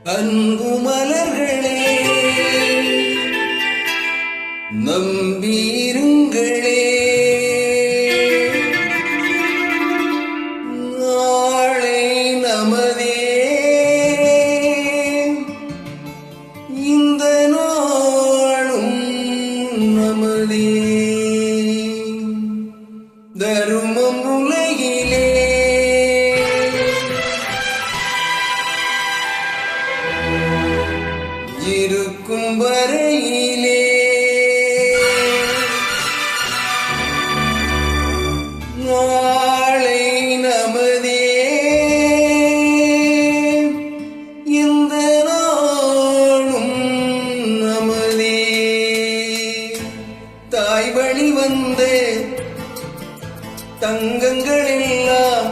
அன்பு மலர்களே நம்பீருங்களே, நாளை நமதே, இந்த நாளும் நமதே. தருமம் உலகிலே இருக்கும் வரையிலே நாளை நமதே, இந்த நாளும் நமதே. தாய் வழி வந்த தங்கங்கள் எல்லாம்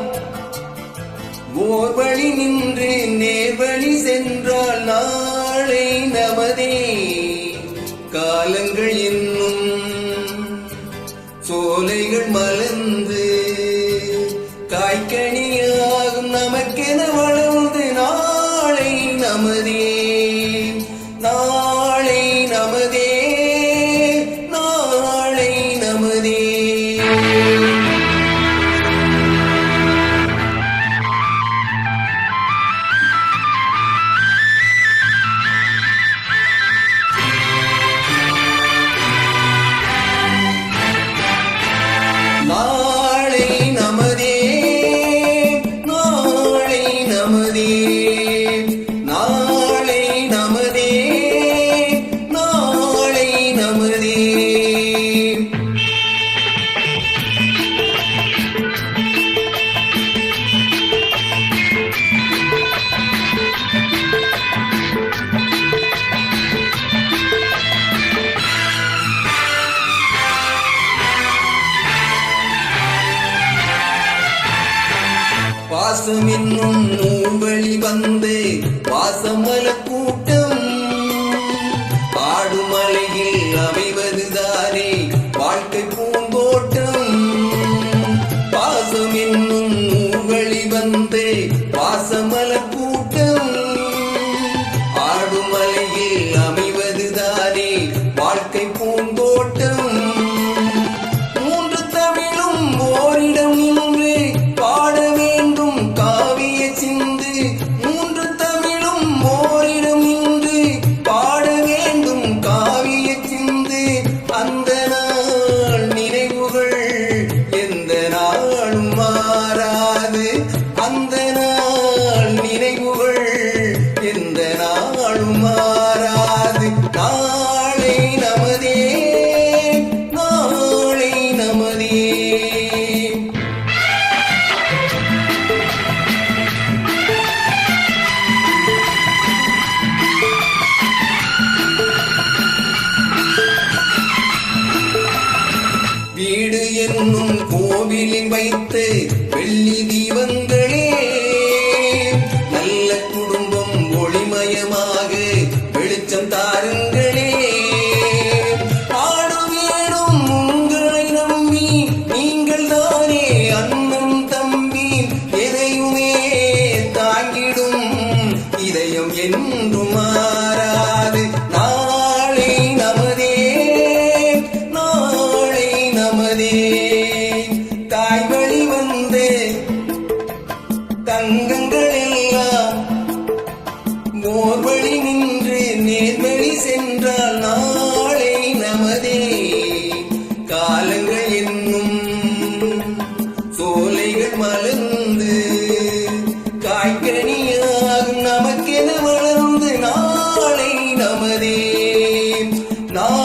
ஓர் வழி நின்று நேர்வழி சென்றால் நாளை நமதே. காலங்கள் என்னும் சோலைகள் மலர்ந்து காய்கனியாகும் நமக்கென வளர்ந்து நாளை நமதே, நாளை நமதே, நாளை நமதே. நாளை நமதே, நாளை நமதே, நாளை நமதே, நாளை நமதே. பாசம் என்னும் நூல்வழி வந்து வாசமல கூட்டம் ஆடுமலையில் அமைவதுதானே வாழ்க்கை பூந்தோட்டம். பாசம் என்னும் நூல்வழி வந்து வாசமல கூட்டம் ஆடுமலையில் அமைவதுதானே வாழ்க்கை பூந்தோட்டம். மூன்று தமிழும் ஓரிடம் நின்று பாட வேண்டும் காவிய சிந்து. மூன்று தமிழும் ஓரிடம் நின்று பாட வேண்டும் காவிய சிந்து. அந்த நாள் நினைவுகள் எந்த நாளும் மாறாது. அந்த நாள் நினைவுகள் எந்த நாளும் மாறாது. நாளை நமதே, நாளை நமதே. வீடு என்னும் கோவிலில் வைத்து வெள்ளி தீபங்களே, நல்ல குடும்பம் ஒளிமயமாக வெளிச்சம் தாருங்களே. ஆடு வேணும் உங்களை நம்பி நீங்கள் தானே அண்ணன் தம்பி. எதையுமே தாங்கிடும் இதயம் என்றும் மாறாது. நாளை நமதே, நாளை நமதே. தாய் வழி வந்து தங்கங்கள் எல்லாம் ஓர் வழி நின்று நேர்வழி சென்றால் நாளை நமதே. காலங்கள் என்னும் சோலைகள் மலர்ந்து காய்கனியாகும் நமக்கென வளர்ந்து நாளை நமதே, நாளை